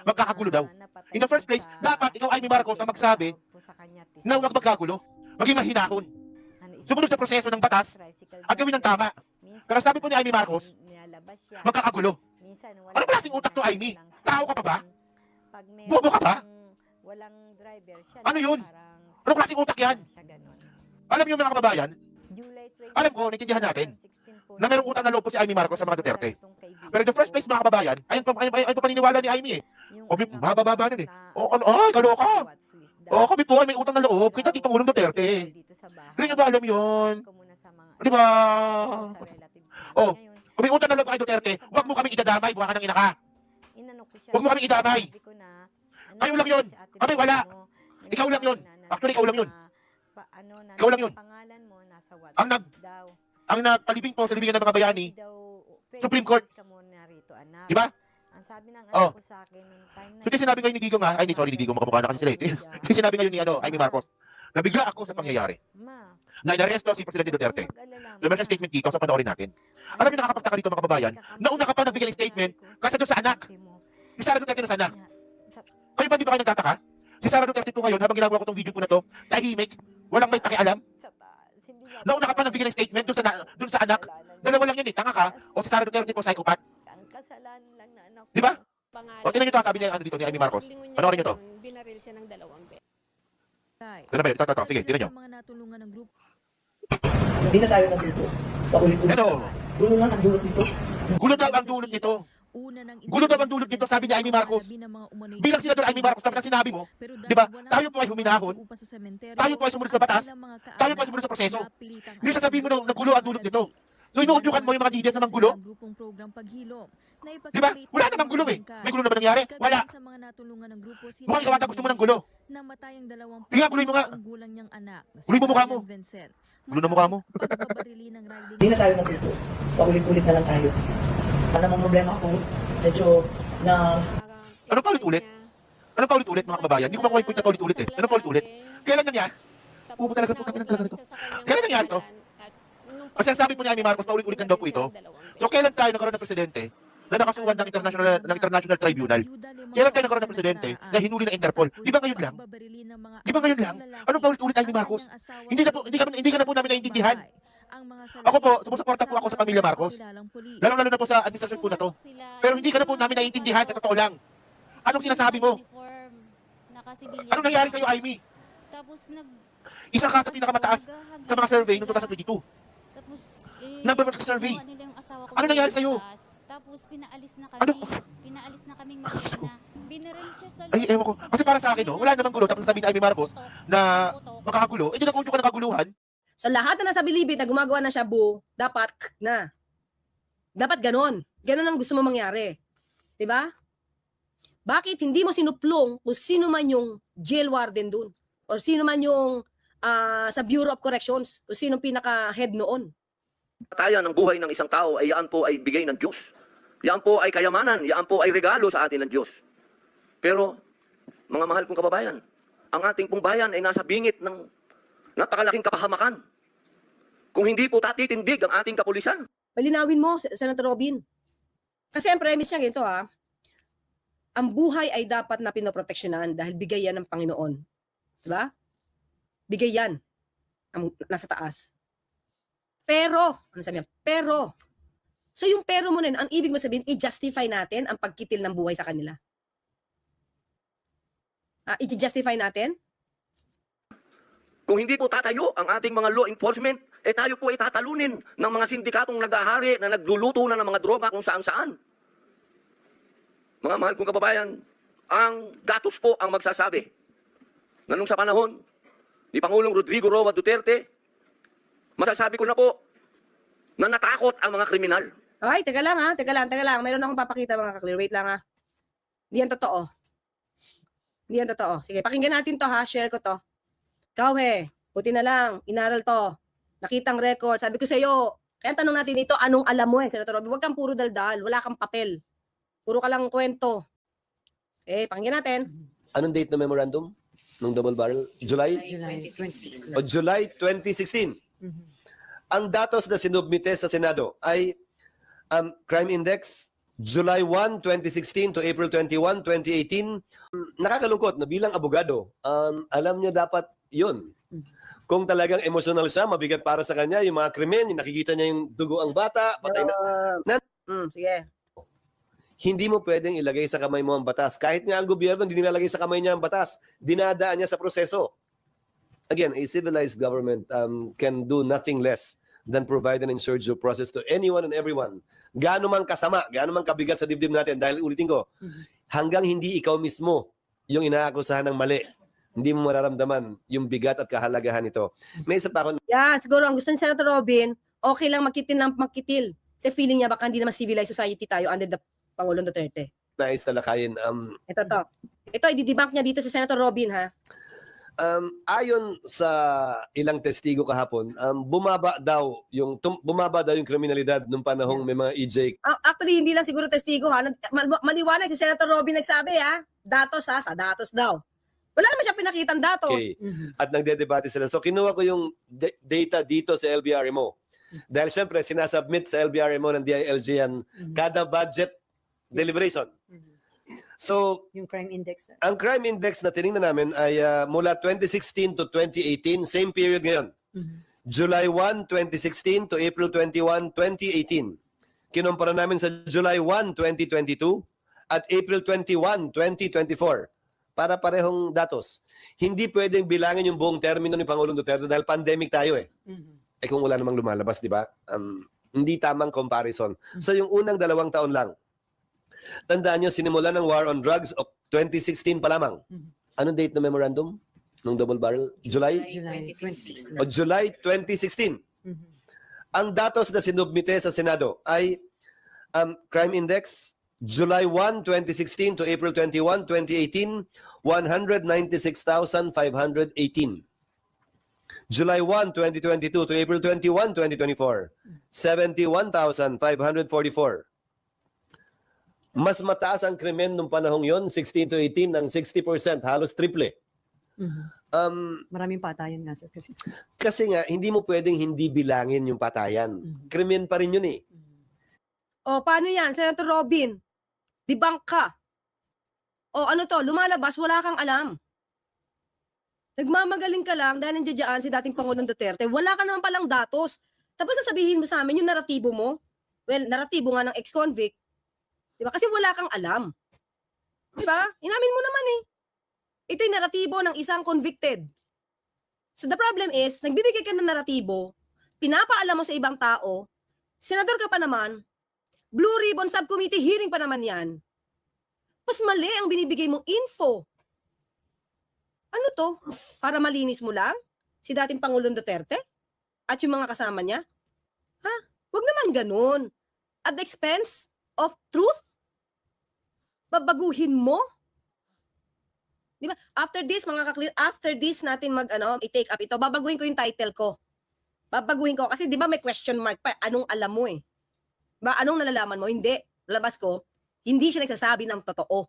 magkakagulo daw. In the first place, dapat ikaw Amy Marcos ang magsabi na huwag magkagulo. Maging mahinahon. Sumunod sa proseso ng batas at gawin ng tama. Pero sabi po ni Amy Marcos, magkakagulo. Anong klaseng utak to, Amy? Tao ka pa ba? Bobo ka ba? Ano yun? Anong klaseng utak yan? Alam niyo mga kababayan, alam ko, naintindihan natin na merong utang na loob po si Amy Marcos sa mga Duterte. Pero in the first place mga kababayan, ayun pa paniniwala ni Amy eh. O, mabababa nun eh. O, ano, ay, kaloka. O, kami po ay may utang na loob. Kita di Pangulong Duterte. Hindi nyo ba alam yun? Di ba? O, kung may utang na loob kay Duterte, huwag mo kami idadamay, buha ka ng ina ka. Huwag mo kami idamay. Kayo lang yun. Kami wala. Ikaw lang yun. Actually, ikaw lang yun. Ikaw lang yun. Ang nagpalibing po sa libingan ng mga bayani, Supreme Court. Di ba? Oh. So, sinabi ngayon ni Digong ay, sorry, ni Digong, makamukha na kasi sila eh. Sinabi ngayon ni Amy Marcos, nabigla ako sa pangyayari na inaresto si Presidente Duterte. So, meron statement dito, sa panoorin natin. Alam niyo nakakapagtaka dito mga kababayan, nauna ka pa nagbigay ng statement kasi doon sa anak. Si Sara Duterte na sa anak. Kayo ba di ba kayo nagtataka? Si Sara Duterte po ngayon, habang ginagawa ko itong video po na to, tahimik, walang may pakialam. Nauna ka pa nagbigay ng statement doon sa anak. Dalawa lang yun eh, tanga ka, o si Sara Duterte po, psychopath. Di ba? O tingnan nyo ito, sabi niya dito ni Amy Marcos. Panoorin nyo to. Binaril siya ng 2 beses. Ano ba yun? Ito. Sige, tingnan nyo. Hindi na tayo nandito. Paulit-ulit. Ito. Gulo nga ang dulot nito. Gulo daw ang dulot nito. Gulo daw ang dulot nito, sabi ni Amy Marcos. Bilang senador Amy Marcos, tapos sinabi mo, di ba, tayo po ay huminahon, tayo po ay sumunod sa batas, tayo po ay sumunod sa proseso. Hindi sasabihin mo na nagulo ang dulot nito. So inuudyukan mo yung mga DDS na manggulo? Di ba? Wala namang gulo eh. May gulo na ba nangyari? Wala. Mukhang ikaw ata gusto mo ng gulo. Kaya guloy mo nga. Guloy mo mukha mo. Gulo na mukha mo. Hindi na tayo nandito. Paulit-ulit na lang tayo. Wala namang problema ako. Medyo na... Ano pa ulit-ulit? Ano pa ulit-ulit mga kababayan? Hindi ko makuha yung point na paulit-ulit eh. Ano pa ulit-ulit? Kailan nangyari? Pupo talaga ito. Kailan nangyari ito? Kasi ang sabi po ni Amy Marcos, paulit-ulit daw po ito. So kailan tayo nagkaroon ng presidente na nakasuhan ng international tribunal? Kailan tayo nagkaroon ng presidente na hinuli ng Interpol? Di ba ngayon lang? Di ba ngayon lang? Anong paulit-ulit Amy Marcos? Hindi ka na po namin naiintindihan. Ako po, sumusuporta po ako sa pamilya Marcos. Lalo na po sa administrasyon po na to. Pero hindi ka na po namin naiintindihan sa totoo lang. Anong sinasabi mo? Anong nangyari sa'yo, Amy? Isa ka sa pinakamataas sa mga survey noong 2022. Number 1 survey. Ano nangyari sa'yo? Tapos pinaalis na Ano? kami. Pinaalis na kaming mag-ina. Binaril siya sa Ay, ewan ko. Kasi para sa akin, no, wala namang gulo. Tapos sabi ni Amy Marcos na makakagulo. Hindi na kung ka nakaguluhan. So lahat na nasa bilibid na gumagawa na siya, dapat na. Dapat ganon. Ganon ang gusto mo mangyari. 'Di ba? Bakit hindi mo sinuplong kung sino man yung jail warden dun? Or sino man yung sa Bureau of Corrections? Kung sino pinaka-head noon? Katayan ng buhay ng isang tao ay yan po ay bigay ng Diyos. Yan po ay kayamanan. Yan po ay regalo sa atin ng Diyos. Pero, mga mahal kong kababayan, ang ating pong bayan ay nasa bingit ng napakalaking kapahamakan. Kung hindi po tatitindig ang ating kapulisan. Palinawin mo, Senator Robin. Kasi ang premise niya ganito ang buhay ay dapat na pinoproteksyonan dahil bigay yan ng Panginoon. Diba? Bigay yan ang nasa taas. Pero, ano sabi niya? Pero, so yung pero mo na yun, ang ibig mo sabihin, i-justify natin ang pagkitil ng buhay sa kanila. I-justify natin? Kung hindi po tatayo ang ating mga law enforcement, tayo po ay tatalunin ng mga sindikatong nag-ahari na nagluluto na ng mga droga kung saan-saan. Mga mahal kong kababayan, ang datos po ang magsasabi na nung sa panahon ni Pangulong Rodrigo Roa Duterte, masasabi ko na po na natakot ang mga kriminal. Okay, teka lang. Mayroon akong papakita mga kaklir. Wait lang Hindi yan totoo. Hindi yan totoo. Sige, pakinggan natin to share ko to. Ikaw buti na lang, inaral to. Nakitang record. Sabi ko sa iyo, kaya tanong natin ito, anong alam mo Senator Robby? Huwag kang puro daldal, wala kang papel. Puro ka lang kwento. Pakinggan natin. Anong date na memorandum ng double barrel? July 2016. O July 2016. Ang datos na sinubmite sa Senado ay crime index July 1, 2016 to April 21, 2018. Nakakalungkot na bilang abogado, alam niya dapat yun. Kung talagang emotional siya, mabigat para sa kanya, yung mga krimen, yung nakikita niya yung dugo ang bata, patay na. Sige. Hindi mo pwedeng ilagay sa kamay mo ang batas. Kahit nga ang gobyerno, hindi nilalagay sa kamay niya ang batas. Dinadaan niya sa proseso. Again, a civilized government can do nothing less than provide an ensured due process to anyone and everyone. Gaano man kasama, gaano man kabigat sa dibdib natin. Dahil ulitin ko, hanggang hindi ikaw mismo yung inaakusahan ng mali, hindi mo mararamdaman yung bigat at kahalagahan nito. May isa pa ako. Yan, siguro ang gusto ni Senator Robin, okay lang magkitil ng magkitil. Kasi feeling niya baka hindi naman civilized society tayo under the Pangulong Duterte. Nais talakayin. Ito to. Ito, i-debunk niya dito si Senator Robin, ha? Ayon sa ilang testigo kahapon, bumaba daw yung kriminalidad nung panahong may mga EJ. Actually, hindi lang siguro testigo, ha? Maliwanag si Senator Robin nagsabi, ha? Datos, ha? Sa datos daw. Wala naman siya pinakitang datos. Okay. At nagdedebate sila. So kinuha ko yung data dito sa LBRMO. Dahil syempre, sinasubmit sa LBRMO ng DILG yan kada budget deliberation. So, Yung crime index. ang crime index na tinignan namin ay mula 2016 to 2018, same period ngayon. July 1, 2016 to April 21, 2018. Kinumpara namin sa July 1, 2022 at April 21, 2024 para parehong datos. Hindi pwedeng bilangin yung buong termino ni Pangulong Duterte dahil pandemic tayo eh. Eh kung wala namang lumalabas, di ba? Hindi tamang comparison. So yung unang 2 taon lang, tandaan nyo, sinimulan ng war on drugs 2016 pa lamang. Anong date ng memorandum? Nung double barrel? July? July 2016. O July 2016. Ang datos na sinubmite sa Senado ay crime index, July 1, 2016 to April 21, 2018, 196,518. July 1, 2022 to April 21, 2024, 71,544. Mas mataas ang krimen nung panahong yon, 16 to 18 ng 60%, halos triple. Maraming patayan nga, sir. Kasi nga, hindi mo pwedeng hindi bilangin yung patayan. Krimen pa rin yun eh. O, paano yan, Senator Robin? Debunk ka. O, ano to, lumalabas, wala kang alam. Nagmamagaling ka lang dahil nandiyan si dating Pangulong Duterte. Wala ka naman palang datos. Tapos sasabihin mo sa amin yung naratibo mo. Well, naratibo nga ng ex-convict. Diba? Kasi wala kang alam. Diba? Inamin mo naman eh. Ito yung naratibo ng isang convicted. So the problem is, nagbibigay ka ng naratibo, pinapaalam mo sa ibang tao, senador ka pa naman, Blue Ribbon Subcommittee hearing pa naman yan. Tapos mali ang binibigay mong info. Ano to? Para malinis mo lang? Si dating Pangulong Duterte? At yung mga kasama niya? Ha? Huwag naman ganun. At the expense of truth? Babaguhin mo? Di ba? After this, mga kaklir, after this natin i-take up ito, babaguhin ko yung title ko. Babaguhin ko. Kasi di ba may question mark pa? Anong alam mo eh? Ba, anong nalalaman mo? Hindi. Lalabas ko, hindi siya nagsasabi ng totoo.